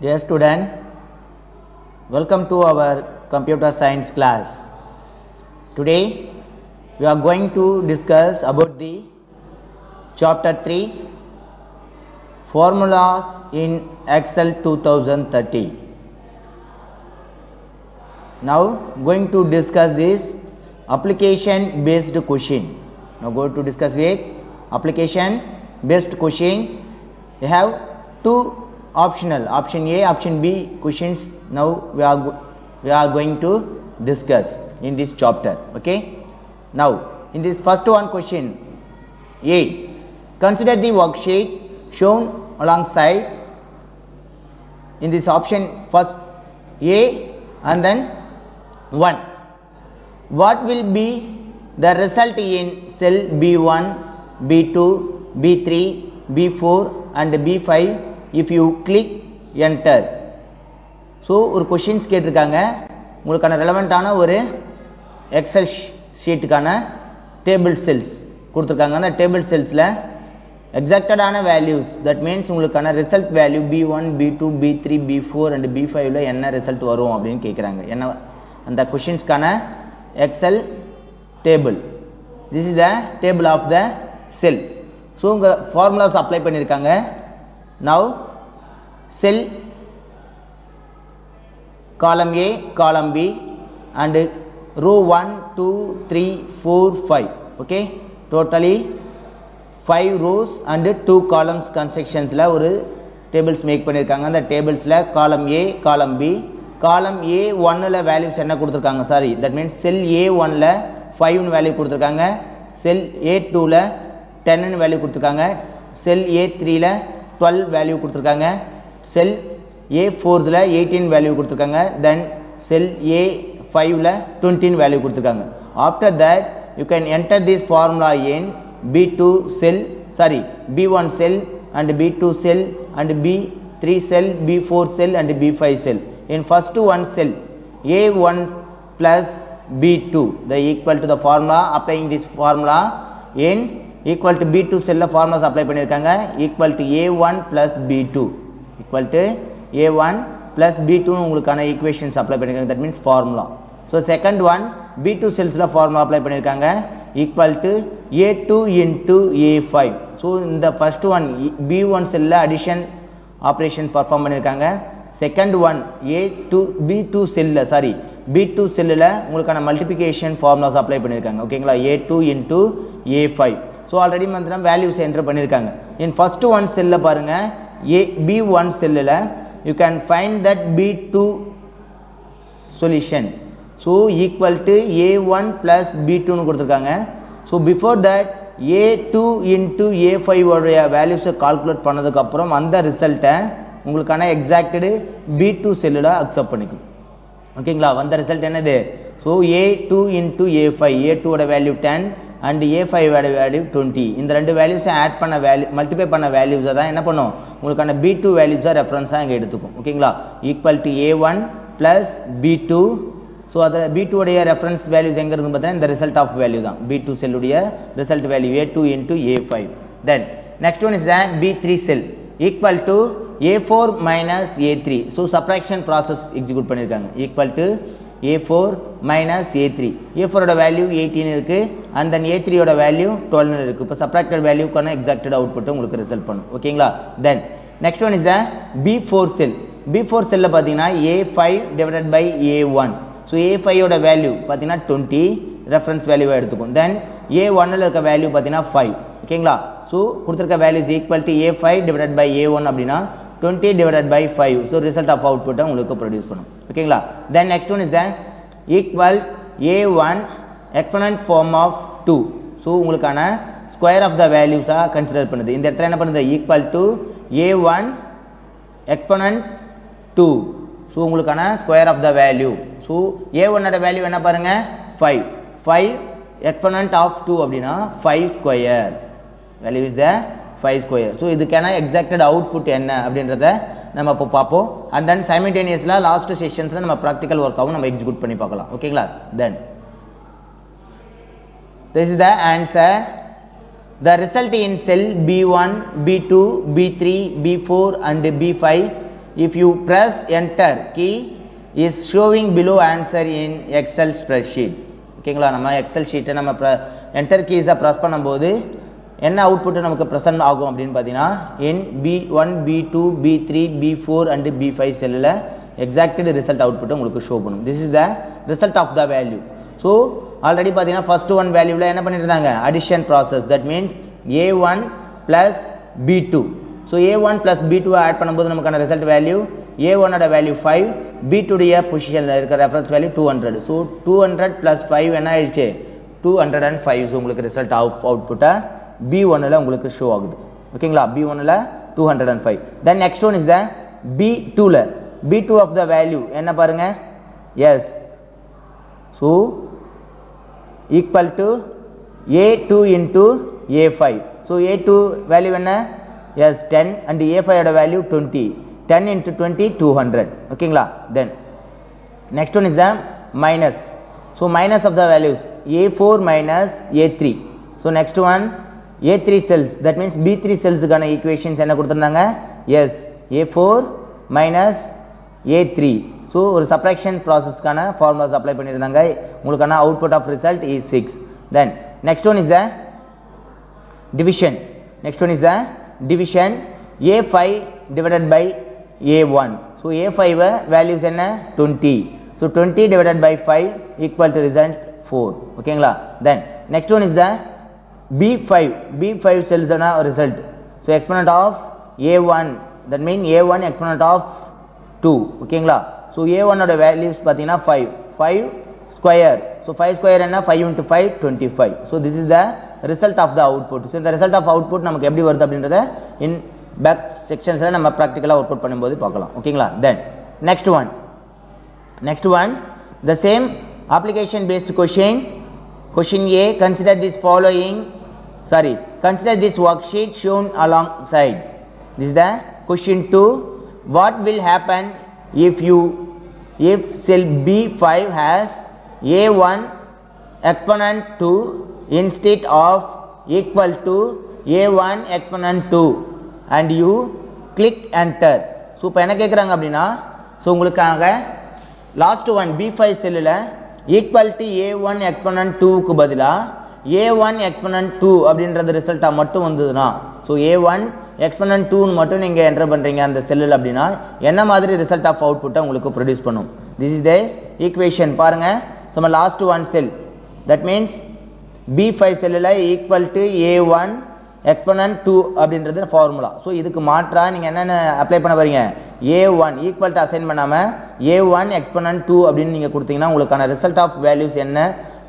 Dear student, welcome to our computer science class. Today we are going to discuss about the chapter 3 formulas in Excel 2030. Now going to discuss this application based question. Now going to discuss with application based question. We have two optional, option A, option B questions. Now we are going to discuss in this chapter. Okay, now in this first one question A, consider the worksheet shown alongside in this option first A and then 1. What will be the result in cell B1, B2, B3, B4 and B5 if you click enter? So ஒரு questions கேட்டிருக்காங்க, உங்களுக்கான ரெலவெண்ட்டான ஒரு XL ஷீட்டுக்கான table cells கொடுத்துருக்காங்க. அந்த table செல்ஸில் எக்ஸாக்டடான values, that means உங்களுக்கான result value B1, B2, B3, B4 and B5ல என்ன ரிசல்ட் வரும் அப்படின்னு கேட்குறாங்க. என்ன அந்த கொஷின்ஸ்க்கான Excel table. This is the table of the cell. So உங்கள் ஃபார்முலாஸ் அப்ளை பண்ணியிருக்காங்க. Now cell column A, column B and row 1, 2, 3, 4, 5. Okay, totally 5 rows and 2 columns constructions la ஒரு tables make பண்ணிருக்காங்க. அந்த tablesல column A, column B, column A1 ல values என்ன கொடுத்திருக்காங்க, sorry, that means cell A1 ல 5 னு value கொடுத்திருக்காங்க, cell A2 ல 10 னு வேல்யூ கொடுத்திருக்காங்க, cell A3 ல 12 வேல்யூ கொடுத்திருக்காங்க, செல் A4 ல 18 வேல்யூ கொடுத்திருக்காங்க, then செல் A5 ல 20 வேல்யூ கொடுத்திருக்காங்க. After that you can enter this formula in B2 cell, sorry, B1 cell and B2 cell and B3 cell, B4 cell and B5 cell. In first one cell A1 plus B2 the equal to the formula, applying this formula in equal to B2 cell formulas apply பண்ணிருக்காங்க, equal to A1 plus B2 equal to A1 plus B2 உங்களுக்கான equations apply பண்ணிருக்காங்க, that means formula. So second one B2 cells formula apply பண்ணிருக்காங்க, equal to A2 into A5. So இந்த first one B1 cell addition operation perform பண்ணிருக்காங்க, second one B2 cell sorry B2 cell உங்களுக்கான multiplication formulas apply பண்ணிருக்காங்க. ஓகேங்களா, A2 into A5. So already வந்து values enter பண்ணியிருக்காங்க. In first one செல்லில் பாருங்கள், B1 செல்லில் you can find that B2 solution. So equal to A1 plus B2னு கொடுத்துருக்காங்க. So before that A2 into A5 உடைய வேல்யூஸை கால்குலேட் பண்ணதுக்கப்புறம் அந்த ரிசல்ட்டை உங்களுக்கான எக்ஸாக்டு B2 செல்லில் அக்செப்ட் பண்ணிக்கும். ஓகேங்களா, வந்த ரிசல்ட் என்னது? ஸோ A2 இன்ட்டு A5, A2ஓட வேல்யூ 10 அண்ட் A5 வேல்யூ 20. இந்த ரெண்டு வேல்யூஸை ஆட் பண்ண வேல்யூ மல்டிப்ளை பண்ண வேல்யூஸை தான் என்ன பண்ணும், உங்களுக்கான B2 வேல்யூஸை ரெஃபரன்ஸாக இங்கே எடுத்துக்கும். ஓகேங்களா, equal to A1 plus B2. So அதை B2 உடைய ரெஃபரன்ஸ் வேல்யூஸ் எங்கே இருக்குன்னு பார்த்தீங்கன்னா இந்த ரிசல்ட் ஆஃப் வேல்யூ தான், B2 செல்லுடைய result value A2 into A5. Then next one is the B3 cell equal to A4 minus A3. So subtraction process execute பண்ணியிருக்காங்க, equal to A4 minus A3. A4ஓட value 18 இருக்குது and then A3ஓட வேல்யூ 12 இருக்குது. இப்போ subtracted வேல்யூக்கான எக்ஸாக்டட் அவுட்புட் உங்களுக்கு ரிசல்ட் பண்ணும். ஓகேங்களா, then next one is the B4 cell. B4 செல்லில் பார்த்தீங்கன்னா A5 divided by A1. So A5ஓட வேல்யூ பார்த்தீங்கன்னா 20 ரெஃபரன்ஸ் வேல்யூவாக எடுத்துக்கும். தென் A1ல் இருக்க வேல்யூ பார்த்தீங்கன்னா 5. ஓகேங்களா, ஸோ கொடுத்துருக்க values equal to A5 divided by A1 அப்படின்னா 20 divided by 5. So result of output உங்களுக்கு produce பண்ணும். ஓகேங்களா, then next one is the equal A1 exponent form of 2. So உங்களுக்கான square of the values consider பண்ணுது. இந்த இடத்துல என்ன பண்ணுது, equal to A1 exponent 2. So உங்களுக்கான square of the value. So A1 ஓட வேல்யூ என்ன பாருங்க 5. 5 exponent of 2 அப்படின்னா 5 square. Value is the 5 square. So இதுக்கான exacted output என்ன அப்படின்றத நம்ம இப்போ பார்ப்போம். and then simultaneously last sessionsல நம்ம practical work ஆகும் நம்ம execute பண்ணி பார்க்கலாம். ஓகேங்களா, then this is the answer the result in cell B1, B2, B3, B4 and B5 if you press enter key is showing below answer in Excel spreadsheet. ஓகேங்களா, நம்ம XL ஷீட்டை நம்ம enter கீஸை press பண்ணும்போது என்ன output நமக்கு present ஆகும் அப்படின்னு பார்த்தீங்கன்னா இன் B1, B2, B3, B4 and B5 செல்லில் எக்ஸாக்டட் ரிசல்ட் அவுட்புட் உங்களுக்கு ஷோ பண்ணும். This is the result of the value. So already பார்த்தீங்கன்னா ஃபர்ஸ்ட் ஒன் வேல்யூவில் என்ன பண்ணியிருந்தாங்க, addition process. That means A1 plus B2. So A1 plus B2 add பண்ணும்போது நமக்கான result value A1ஓட வேல்யூ 5, B2உடைய பொசிஷனில் இருக்கிற ரெஃபரன்ஸ் வேல்யூ 200. ஸோ 200 ப்ளஸ் 5 என்ன ஆயிடுச்சு, 205. ஸோ உங்களுக்கு ரிசல்ட் அவுட்புட்டை B1ல் உங்களுக்கு ஷோ ஆகுது. ஓகேங்களா, B1ல் 205. Then next one is the B2ல B2 ஆஃப் த வேல்யூ என்ன பாருங்க, yes. So equal to A2 into A5. So A2 value என்ன, எஸ் 10 அண்ட் A5ஓட வேல்யூ 20. 10 into 20 200. ஓகேங்களா. Then next one is the minus. So minus of the values A4 minus A3. So next one A3 cells. That means B3 செல்ஸுக்கான equations என்ன கொடுத்துருந்தாங்க, yes A4 minus A3. So ஒரு subtraction ப்ராசஸ்க்கான formulas apply பண்ணியிருந்தாங்க. உங்களுக்கான output of result is 6. Then next one is the division. Next one is the division A5 divided by A1. So A5 values என்ன 20. So 20 divided by 5 equal to result 4. ஓகேங்களா. Then next one is the B5. B5 cells ana result. So exponent of A1, that means A1 exponent of 2. ஓகேங்களா. So A1 ஓட values பார்த்தீங்கன்னா 5. 5 square. So 5 square என்ன 5 into 5 25. So this is the result of the output. So இந்த result of output நமக்கு எப்படி வருது அப்படின்றத in back செக்ஷன்ஸில் நம்ம ப்ராக்டிக்கலாக ஒர்க் அவுட் பண்ணும்போது பார்க்கலாம். ஓகேங்களா. Then next one the same application based question A, consider this worksheet shown alongside. This is the question 2. What will happen if cell B5 has A1 exponent 2 instead of equal to A1 exponent 2 and you click enter. So இப்போ என்ன கேட்குறாங்க அப்படின்னா, so உங்களுக்காக last one B5 செல்லில் equal to A1 exponent 2க்கு பதிலாக A1 exponent 2 அப்படின்றது ரிசல்ட்டாக மட்டும் வந்ததுன்னா, ஸோ A1 எக்ஸ்பனன்ட் 2ன்னு மட்டும் நீங்கள் என்டர் பண்ணுறீங்க அந்த செல்லில் அப்படின்னா என்ன மாதிரி ரிசல்ட் ஆஃப் அவுட்புட்டை உங்களுக்கு ப்ரொடியூஸ் பண்ணும். திஸ் இஸ் த ஈக்குவேஷன் பாருங்கள். ஸோ நம்ம last one sell, that means B5 செல்லில் ஈக்குவல் டு A1 எக்ஸ்பனன்ட் 2 அப்படின்றது ஃபார்முலா. ஸோ இதுக்கு மாற்றா நீங்கள் என்னென்ன அப்ளை பண்ண போறீங்க, A1 ஈக்குவல் டு அசைன் பண்ணாமல் A1 எக்ஸ்பனன்ட் 2 அப்படின்னு நீங்கள் கொடுத்தீங்கன்னா உங்களுக்கான ரிசல்ட் ஆஃப் வேல்யூஸ் என்ன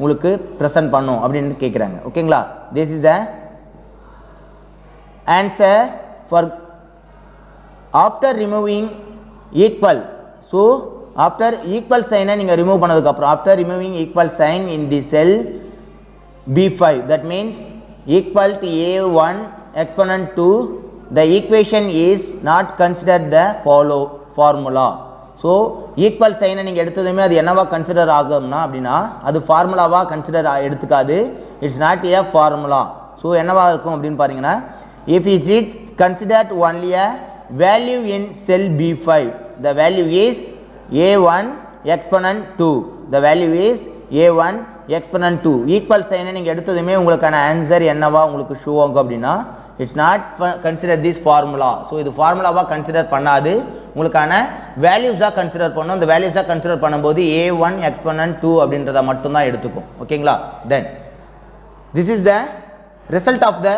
உங்களுக்கு ப்ரெசென்ட் பண்ணும் அப்படின்னு கேட்குறாங்க. ஓகேங்களா. This is the answer for after removing equal. So after equal சைனை நீங்கள் ரிமூவ் பண்ணதுக்கப்புறம், after removing equal sign in the cell B5, that means equal to A1 exponent 2, the equation is not considered the formula. So equal sign நீங்கள் எடுத்ததுமே அது என்னவா consider ஆகும்னா அப்படின்னா அது ஃபார்முலாவா கன்சிடர் எடுத்துக்காது. It's not a formula. So என்னவா இருக்கும் அப்படின்னு பாருங்கன்னா, if it is considered only a value in cell B5, the value is A1 exponent 2. The value is A1 exponent 2. Equal சைனை நீங்கள் எடுத்ததுமே உங்களுக்கான ஆன்சர் என்னவா உங்களுக்கு ஷோ ஆகும் அப்படின்னா it's not consider this formula. So இது ஃபார்முலாவாக கன்சிடர் பண்ணாது, உங்களுக்கான வேல்யூஸாக கன்சிடர் பண்ணும். இந்த வேல்யூஸாக கன்சிடர் பண்ணும்போது A1 எக்ஸ்பனன்ட் 2 அப்படின்றத மட்டும்தான் எடுத்துக்கும். ஓகேங்களா. Then this is the result of the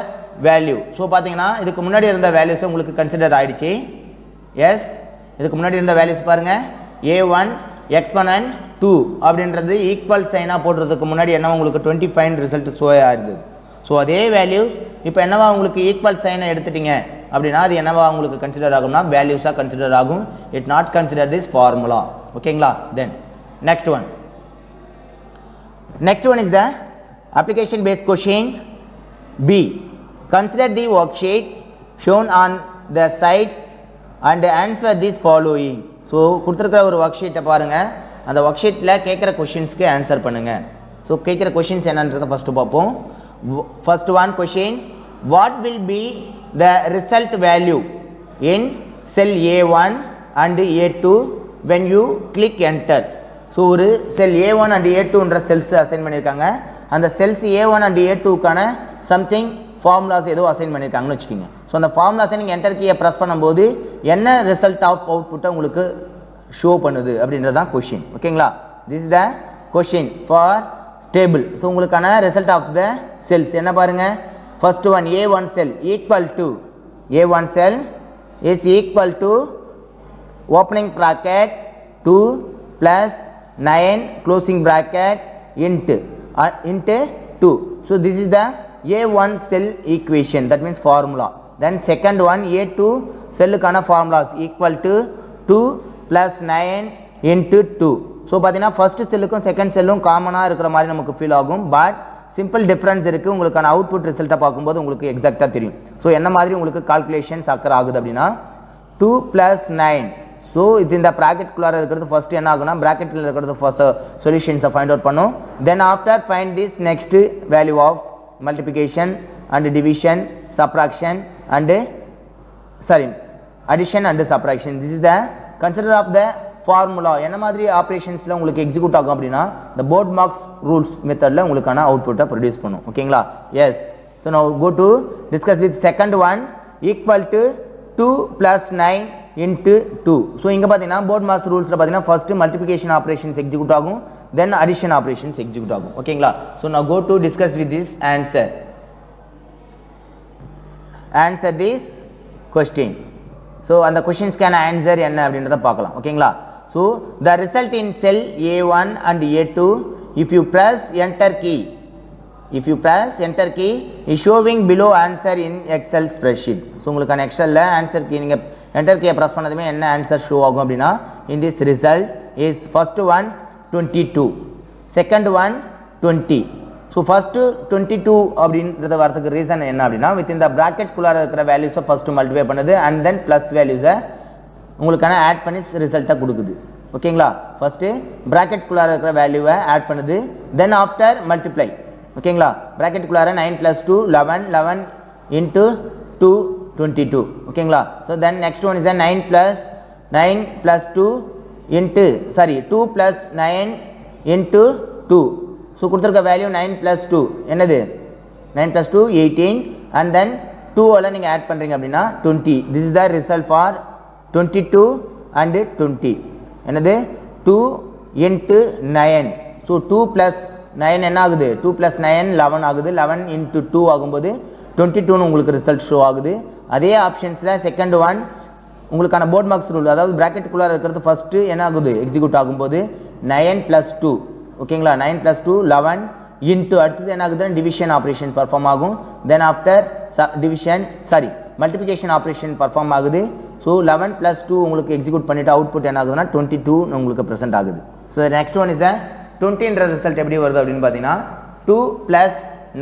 value. So பார்த்தீங்கன்னா இதுக்கு முன்னாடி இருந்த வேல்யூஸ் உங்களுக்கு கன்சிடர் ஆயிடுச்சு. எஸ், இதுக்கு முன்னாடி இருந்த வேல்யூஸ் பாருங்கள், A1 எக்ஸ்பனன்ட் 2 அப்படின்றது ஈக்குவல் சைனாக போடுறதுக்கு முன்னாடி என்னவா உங்களுக்கு 25 ரிசல்ட் ஷோ ஆயிருது. ஸோ அதே வேல்யூஸ் இப்போ என்னவா உங்களுக்கு ஈக்குவல் சைனை எடுத்துட்டீங்க அப்படின்னா அது என்னவா உங்களுக்கு கன்சிடர் ஆகும்னா வேல்யூஸாக கன்சிடர் ஆகும். It not consider this formula. ஓகேங்களா. Then next one is the application based question B. Consider the worksheet shown on the side and answer this following. So கொடுத்துருக்கிற ஒரு ஒர்க் ஷீட்டை பாருங்கள், அந்த ஒர்க் ஷீட்டில் கேட்குற கொஷின்ஸ்க்கு ஆன்சர் பண்ணுங்கள். ஸோ கேட்குற கொஷின்ஸ் என்னன்றதை ஃபஸ்ட்டு பார்ப்போம். First one question, what will be the result value in cell A1 and A2 when you click enter. So ஒரு cell A1 and A2 என்ற cells assign பண்ணிருக்காங்க. அந்த cells A1 and A2 கான something formulas ஏதோ assign பண்ணிருக்காங்கன்னு வெச்சுக்கீங்க. So அந்த formulas நீங்க enter கீயை press பண்ணும்போது என்ன result of output உங்களுக்கு show பண்ணுது அப்படின்றது தான் question. ஓகேங்களா? This is the question for table. So உங்களுக்கான result of the cells என்ன பாருங்க? First one A1 cell equal to A1 cell is equal to opening bracket 2 plus 9 closing bracket into 2. So this is the A1 cell equation, that means formula. Then second one A2 cell kana formulas equal to 2 plus 9 into 2. So பாத்தீங்கன்னா first cellக்கும் second cellக்கும் காமனா இருக்கிற மாதிரி நமக்கு feel ஆகும், but simple difference இருக்கு. உங்களுக்கான output ரிசல்ட்டை பார்க்கும்போது உங்களுக்கு எக்ஸாக்ட்டா தெரியும். ஸோ என்ன மாதிரி உங்களுக்கு கால்குலேஷன்ஸ் அக்கர் ஆகுது அப்படின்னா 2 plus 9. ஸோ இது இந்த ப்ராக்கெட்குள்ளார இருக்கிறது ஃபர்ஸ்ட் என்ன ஆகுனா ப்ராக்கெட்டில் இருக்கிறது ஃபர்ஸ்ட் சொல்யூஷன்ஸை ஃபைண்ட் அவுட் பண்ணும். Then after find this next value of multiplication and division subtraction and addition and subtraction. This is the consider of the formula. என்ன மாதிரி ஆப்ரேஷன்ஸில் உங்களுக்கு எக்ஸிக்யூட் ஆகும் அப்படின்னா இந்த போர்ட் மார்க்ஸ் ரூல்ஸ் மெத்தடில் உங்களுக்கான அவுட்புட்டை ப்ரொடியூஸ் பண்ணும். ஓகேங்களா? Yes. So now go to discuss with second one equal to 2 plus 9 into 2. So இங்கே பார்த்தீங்கன்னா போர்ட் மார்க்ஸ் ரூல்ஸில் பார்த்தீங்கன்னா ஃபர்ஸ்ட் மல்டிப்ளிகேஷன் ஆப்ரேஷன்ஸ் எக்ஸிக்யூட் ஆகும், தென் அடிஷன் ஆப்ரேஷன்ஸ் எக்ஸிக்யூட் ஆகும். ஓகேங்களா? So now go to discuss with this answer this question. ஸோ அந்த கொஸ்டின்ஸ்க்கான answer என்ன அப்படின்றத பார்க்கலாம். ஓகேங்களா? So the result in cell A1 and A2, if you press enter key is showing below answer in Excel spreadsheet. So உங்களுக்கான எக்ஸல்ல answer key நீங்க enter key press பண்ணதுமே என்ன ஆன்சர் ஷோ ஆகும் அப்படின்னா in this result is first one 22, second one 20. So first 22 அப்படிங்கறது வரதுக்கு reason என்ன அப்படின்னா within the bracket குள்ளார இருக்கிற வேல்யூஸை first மல்டிப்ளை பண்ணுது and then plus வேல்யூஸை உங்களுக்கான ஆட் பண்ணி ரிசல்ட்டை கொடுக்குது. ஓகேங்களா? ஃபர்ஸ்ட் பிராக்கெட் குள்ளார இருக்கிற வேல்யூவை ஆட் பண்ணுது, தென் ஆஃப்டர் மல்டிப்ளை. ஓகேங்களா? பிராக்கெட் குள்ளார 9 plus 2 11, 11 into 2 22. ஓகேங்களா? So then next one is 9 plus 2 into 2 plus 9 into 2. ஸோ கொடுத்துருக்க வேல்யூ 9 plus 2 என்னது? 9 plus 2 18 and then 2 எல்லாம் நீங்கள் ஆட் பண்ணுறீங்க அப்படின்னா 20. This is the result for 22 and 20. என்னது? 2 into 9. ஸோ 2 plus 9 என்ன ஆகுது? 2 plus 9 11 ஆகுது. 11 into 2 ஆகும்போது 22 உங்களுக்கு ரிசல்ட் ஷோ ஆகுது. அதே ஆப்ஷன்ஸில் செகண்ட் ஒன் உங்களுக்கான போர்ட் மார்க்ஸ் ரூல், அதாவது பிராக்கெட்டுக்குள்ளார இருக்கிறது ஃபர்ஸ்ட் என்ன ஆகுது? எக்ஸிக்யூட் ஆகும்போது 9 plus 2. ஓகேங்களா? 9 plus 2 11 into அடுத்தது என்ன ஆகுது? டிவிஷன் ஆப்ரேஷன் பர்ஃபார்ம் ஆகும். Then after multiplication operation perform ஆகுது. ஸோ 11 plus 2 உங்களுக்கு எக்ஸிக்யூட் பண்ணிட்டு அவுட்புட் என்ன ஆகுதுன்னா 22 உங்களுக்கு ப்ரெசென்ட் ஆகுது. So next one is the 20ன்ற ரிசல்ட் எப்படி வருது அப்படின்னு பார்த்தீங்கன்னா 2 plus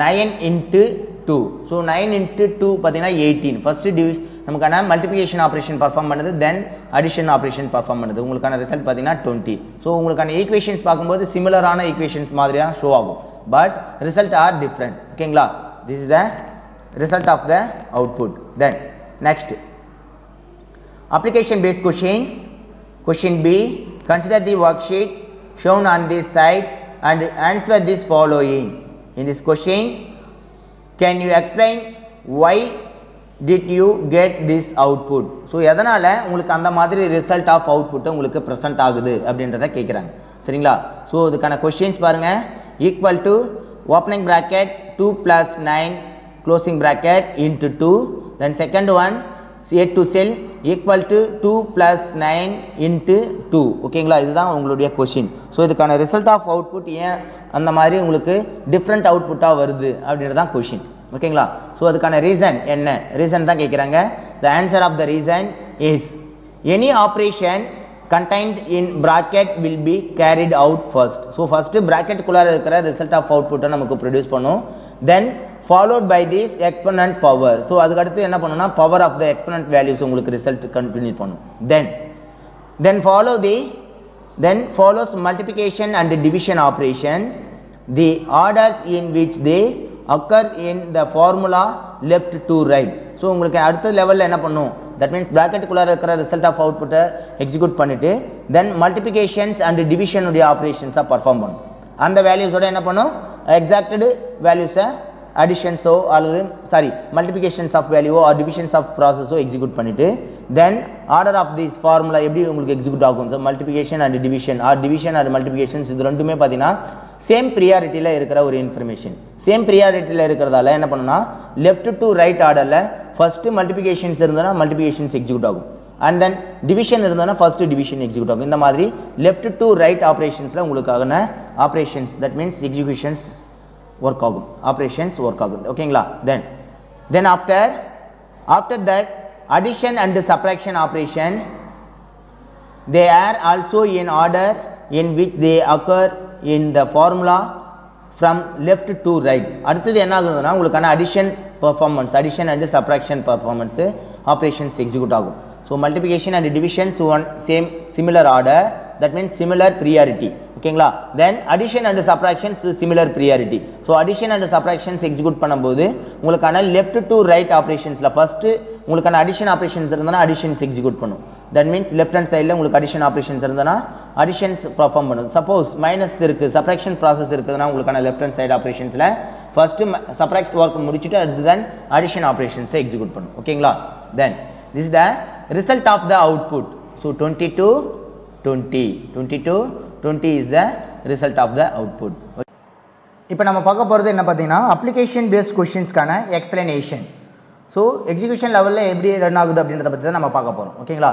9 into 2. ஸோ 9 into 2 பார்த்தீங்கன்னா 18. ஃபர்ஸ்ட் நமக்கான மல்டிப்ளிகேஷன் ஆப்ரேஷன் பர்ஃபார்ம் பண்ணுது, தென் அடிஷன் ஆப்ரேஷன் பர்ஃபார்ம் பண்ணுது. உங்களுக்கான ரிசல்ட் பார்த்தீங்கன்னா 20. ஸோ உங்களுக்கான ஈக்குவேஷன்ஸ் பார்க்கும்போது சிமிலரான ஈக்குவேஷன்ஸ் மாதிரியாக ஷோ ஆகும், பட் ரிசல்ட் ஆர் டிஃப்ரெண்ட். ஓகேங்களா? This is the result of the output. Then next application based question B. Consider the worksheet shown on this side and answer this following. In this question, can you explain why did you get this output? So எதனால உங்களுக்கு அந்த மாதிரி result of output உங்களுக்கு present ஆகுது அப்படின்றத கேக்குறாங்க. சரிங்களா? So இதுக்கான கொஸ்டின்ஸ் பாருங்க. Equal to opening bracket 2 plus 9 closing bracket into 2. Then second one A2 cell equal to 2 plus 9 into 2. ஓகேங்களா? இதுதான் உங்களுடைய கொஸ்டின். ஸோ இதுக்கான ரிசல்ட் ஆஃப் அவுட்புட் ஏன் அந்த மாதிரி உங்களுக்கு டிஃப்ரெண்ட் அவுட்புட்டாக வருது அப்படின்றது தான் கொஸ்டின். ஓகேங்களா? ஸோ அதுக்கான ரீசன் என்ன? ரீசன் தான் கேட்குறாங்க. The answer of the reason is any operation contained in bracket will be carried out first. So first bracket குள்ளார இருக்கிற ரிசல்ட் ஆஃப் அவுட்புட்டை நமக்கு ப்ரொடியூஸ் பண்ணும், then followed by this exponent power. So அதுக்கு அடுத்து என்ன பண்ணும்னா power of the exponent values உங்களுக்கு result continue பண்ணும். then follows multiplication and division operations. The orders in which they occur in the formula left to right. So உங்களுக்கு அடுத்த லெவலில் என்ன பண்ணும், தட் மீன்ஸ் ப்ராக்கெட்டுக்குள்ளே இருக்கிற ரிசல்ட் ஆஃப் அவுட்புட்டை எக்ஸிக்யூட் பண்ணிவிட்டு தென் மல்டிபிகேஷன்ஸ் அண்ட் டிவிஷனுடைய ஆப்ரேஷன்ஸாக பர்ஃபார்ம் பண்ணும். அந்த வேல்யூஸோட என்ன பண்ணும், எக்ஸாக்டடு வேல்யூஸை அடிஷன்ஸோ அல்லது மல்டிபிகேஷன்ஸ் ஆஃப் வேல்யூவோ ஆர் டிவிஷன்ஸ் ஆஃப் ப்ராசஸோ எக்ஸிக்யூட் பண்ணிவிட்டு then order of this formula எப்படி உங்களுக்கு எக்ஸிக்யூட் ஆகும். So multiplication and division or division and multiplications இது ரெண்டுமே பார்த்தீங்கன்னா சேம் ப்ரியாரிட்டியில் இருக்கிற ஒரு இன்ஃபர்மேஷன். சேம் ப்ரியாரிட்டியில் இருக்கிறதால என்ன பண்ணுன்னா லெஃப்ட் டு ரைட் ஆர்டரில் ஃபஸ்ட்டு மல்டிபிகேஷன்ஸ் இருந்ததுன்னா மல்டிபிகேஷன்ஸ் எக்ஸிக்யூட் ஆகும் அண்ட் தென் டிவிஷன் இருந்ததுன்னா ஃபஸ்ட்டு டிவிஷன் எக்ஸிக்யூட் ஆகும். இந்த மாதிரி லெஃப்ட் டு ரைட் ஆப்ரேஷன்ஸில் உங்களுக்கான operations that means executions work ஆகும், ஆப்ரேஷன்ஸ் ஒர்க் ஆகும். ஓகேங்களா. Then after that addition and subtraction operation, they are also in order in which they occur in the formula from left to right. அடுத்தது என்ன ஆகுதுன்னா உங்களுக்கான addition and subtraction performance operations execute ஆகும். So multiplication and division similar order, that means similar priority. ஓகேங்களா. Then addition and subtractions similar priority. So addition and subtractions execute பண்ணும்போது உங்களுக்கான left to right ஆப்ரேஷன்ஸில் first உங்களுக்கான addition operations இருந்தனா additions execute பண்ணும். That means left hand சைடில் உங்களுக்கு addition operations இருந்தனா அடிஷன்ஸ் பர்ஃபார்ம் பண்ணும். சப்போஸ் மைனஸ் இருக்குது, சப்ராக்ஷன் ப்ராசஸ் இருக்குதுன்னா உங்களுக்கான லெஃப்ட் ஹேண்ட் சைடு ஆப்ரேஷன்ஸில் ஃபஸ்ட்டு சப்ராக்ட் ஒர்க் முடிச்சுட்டு அடுத்து தென் அடிஷன் ஆப்ரேஷன்ஸை எக்ஸிக்யூட் பண்ணும். ஓகேங்களா. Then this is the result of the output. So 22 is the result of the output. இப்போ நம்ம பார்க்க போகிறது என்ன பார்த்தீங்கன்னா அப்ளிகேஷன் பேஸ்ட் கொஸ்டின்ஸ்க்கான எக்ஸ்பிளனேஷன். ஸோ எக்ஸிக்யூஷன் லெவலில் எப்படி ரன் ஆகுது அப்படின்றத பற்றி தான் நம்ம பார்க்க போகிறோம். ஓகேங்களா.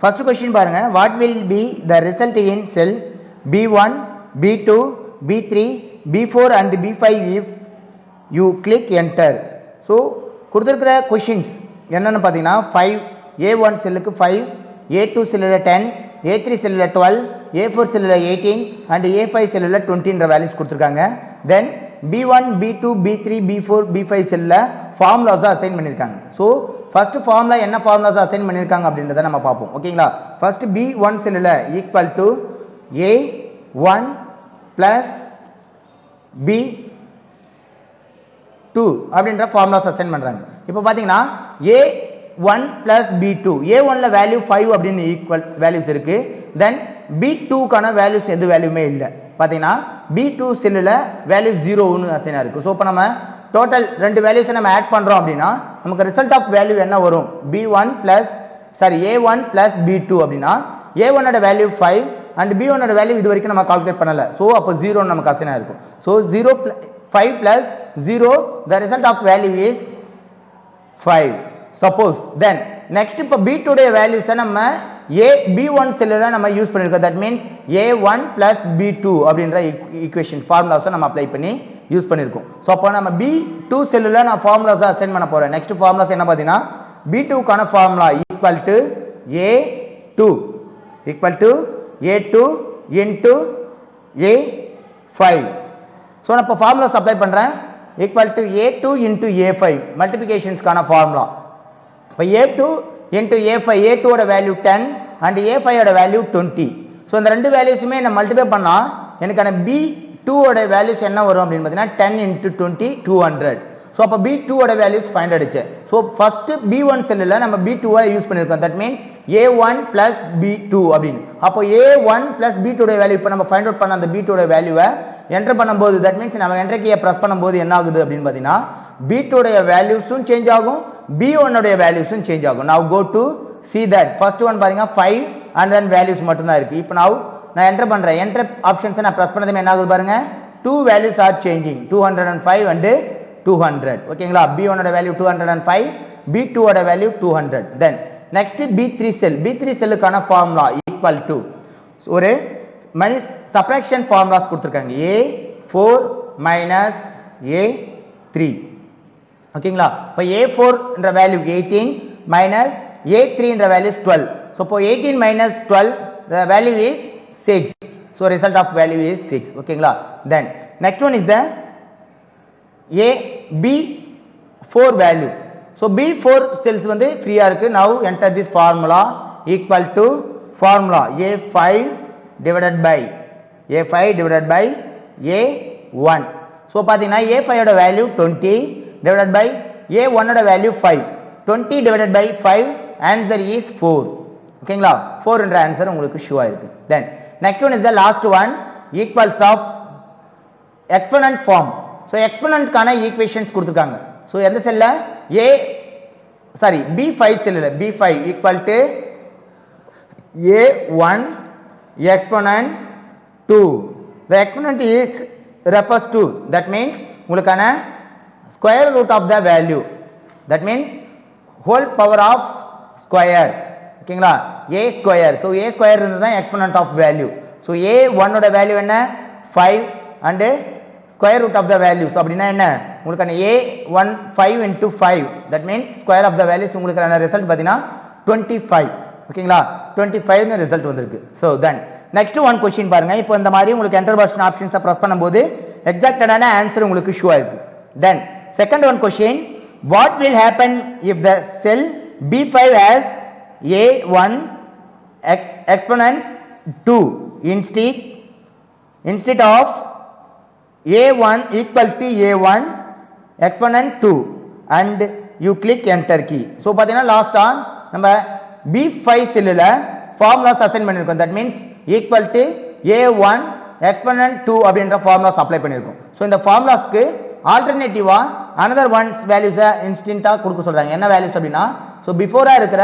ஃபர்ஸ்ட் கொஸ்டின் பாருங்கள், what will be the result in sell B1, B2, B3, B4 and B5 if you click enter. So கொடுத்துருக்கிற கொஷின்ஸ் என்னென்னு பார்த்தீங்கன்னா 5, A1 செல்லுக்கு 5, A2 செல்லில் 10, A3 செல்லில் 12, A4 செல்லில் 18 அண்ட் A5 செல்லில் 20 வேல்யூஸ் கொடுத்துருக்காங்க. தென் B1, B2, B3, B4, B5 செல்லில் ஃபார்முலாஸை அசைன் பண்ணியிருக்காங்க. ஸோ ஃபர்ஸ்ட் ஃபார்முலா என்ன ஃபார்முலாஸை அசைன் பண்ணியிருக்காங்க அப்படின்றத நம்ம பார்ப்போம். ஓகேங்களா. ஃபர்ஸ்ட் B1 செல்லில் equal to A1 plus B2 அப்படின்ற ஃபார்முலாஸ் அசைன் பண்ணுறாங்க. இப்போ பார்த்தீங்கன்னா A1 plus B2, A1ல வேல்யூ 5 அப்படின்னு ஈக்குவல் வேல்யூஸ் இருக்கு. தென் B2க்கான வேல்யூஸ் எந்த வேல்யூமே இல்லை. பார்த்தீங்கன்னா B2 செல்லில் வேல்யூ 0ன்னு அசைனா இருக்கு. ஸோ இப்போ நம்ம டோட்டல் ரெண்டு வேல்யூஸை நம்ம ஆட் பண்ணுறோம் அப்படின்னா நமக்கு ரிசல்ட் ஆஃப் வேல்யூ என்ன வரும், A1 plus B2 அப்படின்னா A1ஓட வேல்யூ 5 அண்ட் B1ஓட வேல்யூ இது வரைக்கும் நம்ம கால்குலேட் பண்ணலை. ஸோ அப்போ 0 நமக்கு அசைனா இருக்கும். So 5 plus 0, the result of value is 5. Suppose then next இப்போ B2 உடைய வேல்யூஸை நம்ம B1 செல்லில் நம்ம யூஸ் பண்ணியிருக்கோம். That means A1 plus B2 அப்படின்ற ஈக்குவேஷன் ஃபார்முலாஸை நம்ம அப்ளை பண்ணி யூஸ் பண்ணியிருக்கோம். ஸோ அப்போ நம்ம B2 செல்லில் நான் ஃபார்முலாஸை அசைன் பண்ண போகிறேன். நெக்ஸ்ட் ஃபார்முலாஸ் என்ன பார்த்தீங்கன்னா B2க்கான formula equal to A2 into A5. So நான் இப்போ ஃபார்முலாஸ் அப்ளை பண்ணுறேன். Equal to A2 into A5 மல்டிபிகேஷன்ஸ்க்கான ஃபார்முலா. இப்போ A2 into A5, A2ஓட வேல்யூ 10 அண்ட் A5ஓட வேல்யூ 20. ஸோ இந்த ரெண்டு வேல்யூஸுமே நான் மல்டிப்ளை பண்ணால் எனக்கான B2ஓட வேல்யூஸ் என்ன வரும் அப்படின்னு பார்த்தீங்கன்னா 10 into 20, 200. ஸோ அப்போ B2ஓட வேல்யூஸ் ஃபைண்ட் அடிச்சு. ஸோ ஃபஸ்ட்டு B1 செல்லில் நம்ம B2ஐ யூஸ் பண்ணியிருக்கோம். That means A1 plus B2 அப்படின்னு. அப்போ A1 plus B2ஓட வேல்யூ இப்போ நம்ம ஃபைண்ட் அவுட் பண்ண அந்த B2ஓட வேல்யூவை என்டர் பண்ணும்போது தட் மீன்ஸ் நம்ம என்டர் கீயை ப்ரெஸ் பண்ணும்போது என்ன ஆகுது அப்படின்னு பார்த்தீங்கன்னா B2ஓடைய வேல்யூஸும் சேஞ்ச் ஆகும், B1ஓடைய வேல்யூஸும் சேஞ்ச் ஆகும். Now go to see that first one பாருங்க 5 and then values மட்டும் தான் இருக்கு. இப்போ நான் என்டர் பண்றேன். என்டர் ஆப்ஷன்ஸை நான் ப்ரெஸ் பண்ணதுமே என்ன ஆகுது பாருங்க, 2 values are changing, 205 and 200. ஓகேங்களா. B1ஓட வேல்யூ 205, B2ஓட value 200. Then next B3 cell, B3 செல்லுக்கான ஃபார்முலா ஈக்குவல் டு ஒரு சப்ராக்ஷன் ஃபார்முலாஸ் கொடுத்துருக்காங்க. A4 minus A3. ஓகேங்களா. இப்போ A4 என்ற வேல்யூ 18 மைனஸ் A3 என்ற வேல்யூ 12. ஸோ இப்போ 18 minus 12 the value is 6. So result of value is 6. ஓகேங்களா. Then next one is the B4 value. So B4 cells வந்து ஃப்ரீயா இருக்கு. Now enter this formula equal to formula A5 divided by A1. So பாத்தீங்கன்னா A5 ஓட value 20 divided by A1 ஓட value 5, 20 divided by 5, answer is 4. ஓகேங்களா, 4 என்ற answer உங்களுக்கு ஷூவா இருக்கு. Then next one is the last one, equals of exponent form. So exponent கான equations கொடுத்திருக்காங்க. So எந்த செல்ல B5 செல்ல B5 equal to A1 exponent 2. The exponent is refers to, that means உங்களுக்கான square root of the value, that means whole power of square. ஓகேங்களா, a square. So a square இருந்ததுதான் exponent of value. So A1 ஓட value என்ன 5 and square root of the value. So அப்படினா என்ன உங்களுக்கான A1 5 into 5, that means square of the values உங்களுக்கான result பாத்தீங்கன்னா 25. ஓகேங்களா, 25 னு ரிசல்ட் வந்திருக்கு. So then next one question பாருங்க. இப்போ இந்த மாதிரி உங்களுக்கு என்டர் பட்டன் ஆப்ஷன்ஸை பிரஸ் பண்ணும்போது எக்ஸாக்ட்டடான ஆன்சர் உங்களுக்கு ஷோ ஆயிருக்கு. Then second one question, what will happen if the cell B5 has A1 exponent 2 instead of A1 equal to A1 exponent 2 and you click enter key. So பாத்தீங்கன்னா லாஸ்டா நம்ம B5 செல்லுல formulas assign பண்ணிருக்கோம். that means equal to A1 exponent 2 அப்படிங்கற formulas apply பண்ணிருக்கோம். So இந்த ஃபார்முலாஸ்க்கு ஆல்டர்னேட்டிவா another one's values இன்ஸ்டன்ட்டா கொடுக்க சொல்றாங்க. என்ன வேல்யூஸ் அப்படினா சோ பிஃபோரா இருக்கிற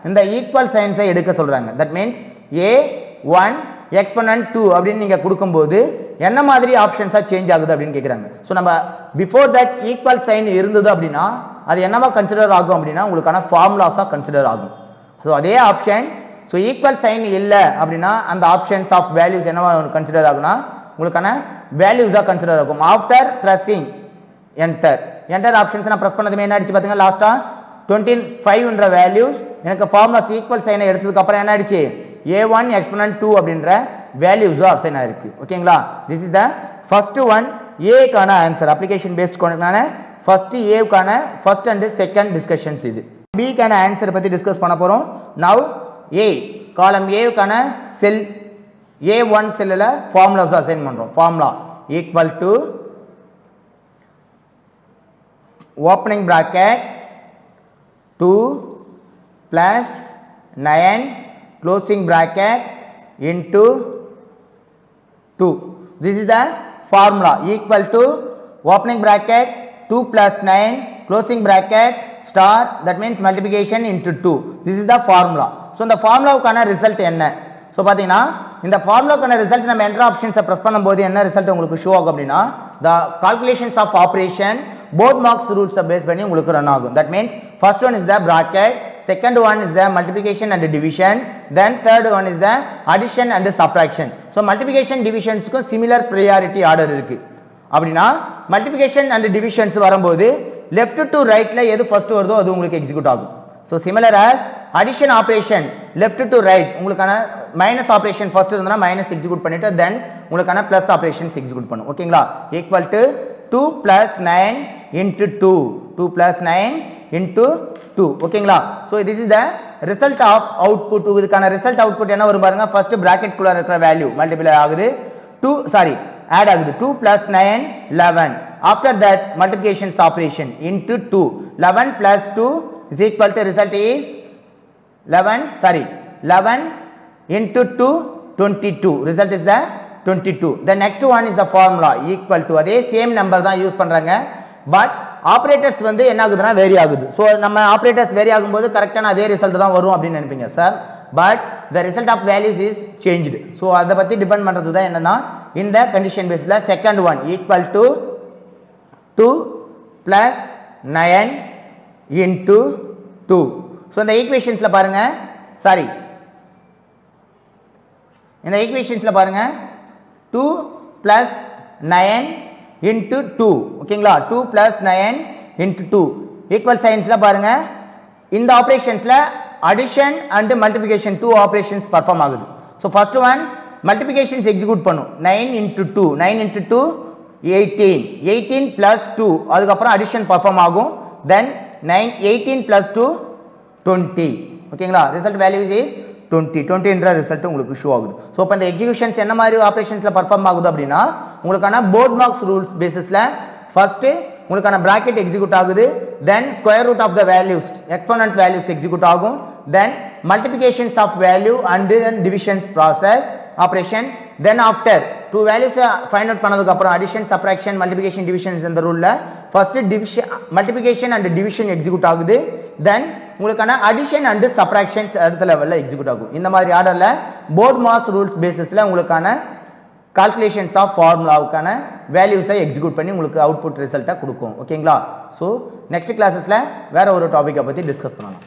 இந்த ஈக்குவல் சைன்ஸை எடுக்க சொல்றாங்க. that means A1 exponent 2 அப்படினு நீங்க கொடுக்கும்போது என்ன மாதிரி ஆப்ஷன்ஸா சேஞ்ச் ஆகுது அப்படினு கேக்குறாங்க. சோ நம்ம பிஃபோர் தட் ஈக்குவல் சைன் இருந்தது அப்படினா அது என்னவா கன்சிடர் ஆகும் அப்படினா உங்களுக்கான ஃபார்முலாஸா கன்சிடர் ஆகும். சோ அதே ஆப்ஷன் சோ ஈக்குவல் சைன் இல்ல அப்படினா அந்த ஆப்ஷன்ஸ் ஆஃப் வேல்யூஸ் என்னவா கன்சிடர் ஆகும்னா உங்களுக்கான வேல்யூஸா கன்சிடர் ஆகும். ஆஃப்டர் பிரஸிங் என்டர் ஆப்ஷன்ஸ் நான் பிரஸ் பண்ணதுமே என்ன ஆயிடுச்சு பாத்தீங்க, லாஸ்டா 25 என்ற வேல்யூஸ் எனக்கு ஃபார்முலாஸ் ஈக்குவல் சைனை எடுத்ததுக்கு அப்புறம் என்ன ஆயிடுச்சு A1 exponent 2 அப்படிங்கற வேல்யூஸ் அசைன் ஆயிருக்கு. ஓகேங்களா, this is the first one A கான ஆன்சர். அப்ளிகேஷன் பேஸ்ட் கொண்டனால ஃபர்ஸ்ட் A கான ஃபர்ஸ்ட் அண்ட் செகண்ட் டிஸ்கஷன்ஸ் இது. B கான ஆன்சர் பத்தி டிஸ்கஸ் பண்ண போறோம். now A காலம் A கான செல் A1 செல்லுல ஃபார்முலாஸ் அசைன் பண்றோம். Formula equal to opening bracket 2 plus 9 closing bracket into 2. This is the formula equal to opening bracket 2 plus 9 closing bracket star, that means multiplication into 2. This is the formula. So இந்த ஃபார்முலாவுக்கான result என்ன? So பாத்தீங்கன்னா இந்த ஃபார்முலாவுக்கான result நம்ம enter ஆப்ஷன்ஸை press பண்ணும்போது என்ன result உங்களுக்கு show ஆகும் அப்படினா the calculations of operation both marks rules base பண்ணி உங்களுக்கு ரன் ஆகும். that means first one is the bracket, second one is the multiplication and division, then third one is the addition and subtraction. so multiplication divisions க்கு similar priority order இருக்கு. அப்படினா multiplication and divisions வரும்போது left to right ல எது first வருதோ அது உங்களுக்கு execute ஆகும். so similar as addition operation left to right உங்களுக்கான minus operation first இருந்தனா minus எக்ஸிக்யூட் பண்ணிட்டு then உங்களுக்கான plus operations எக்ஸிக்யூட் பண்ணும். ஓகேங்களா, equal to 2 plus 9 into 2 plus 9 into 2. ஓகேங்களா, so this is the result of output. இதுக்கான result output என்ன வரும் பாருங்க. first bracket குள்ள இருக்கிற value multiply ஆகுது, add ஆகுது. 2 plus 9 11. after that multiplications operation into 2. 11 plus 2 is equal to result is 11 into 2 22. result is the 22. the next one is the formula equal to அதே same number தான் use பண்றாங்க, but operators வந்து என்ன ஆகுதுன்னா vary ஆகுது. So நம்ம operators vary ஆகும்போது கரெக்ட்டான அதே ரிசல்ட் தான் வரும் அப்படி நினைப்பீங்க sir, but the result of values is changed. So அத பத்தி டிபெண்ட் பண்றது தான் என்னன்னா இந்த கண்டிஷன் பேஸ்ல second one equal to 2 plus 9 into 2. So இந்த ஈக்குவேஷன்ஸ்ல பாருங்க, இந்த ஈக்குவேஷன்ஸ்ல பாருங்க 2 plus 9 into 2. ஓகேங்களா, 2 plus 9 into 2 ஈக்குவல் சைன்ஸ்ல பாருங்க இந்த ஆபரேஷன்ஸ்ல addition and multiplication 2 operations perform ஆகுது. So first one multiplications execute பண்ணும். 9 into 2 18 plus 2 அதுக்கு அப்புறம் அடிஷன் பெர்ஃபார்ம் ஆகும். then 18 plus 2 20. ஓகேங்களா, ரிசல்ட் வேல்யூஸ் இஸ் 20 என்ற ரிசல்ட் உங்களுக்கு ஷோ ஆகுது. சோ இப்போ இந்த எக்ஸிகியூஷன்ஸ் என்ன மாதிரி ஆபரேஷன்ஸ்ல பெர்ஃபார்ம் ஆகுது அப்படினா உங்களுக்கான போர்ட் மார்க்ஸ் ரூல்ஸ் பேசிஸ்ல ஃபர்ஸ்ட் உங்களுக்கான பிராக்கெட் எக்ஸிக்யூட் ஆகுது, then square root of the values exponent values execute ஆகும், then multiplications of value and then division process operation, then after two values find out பண்ணதுக்கு அப்புறம் addition subtraction multiplication division இந்த ரூல்ல first division multiplication and division execute ஆகுது, then உங்களுக்கான addition and subtraction அடுத்த லெவல்ல execute ஆகும். இந்த மாதிரி ஆர்டர்ல போர்ட் மாஸ் ரூல்ஸ் பேசிஸ்ல உங்களுக்கான calculations of formulaவுக்கான வேல்யூஸை எக்ஸிக்யூட் பண்ணி உங்களுக்கு அவுட்புட் ரிசல்ட்டை கொடுக்கும். ஓகேங்களா? ஸோ நெக்ஸ்ட் கிளாஸஸ்ல வேற ஒரு டாபிக்கை பற்றி டிஸ்கஸ் பண்ணலாம்.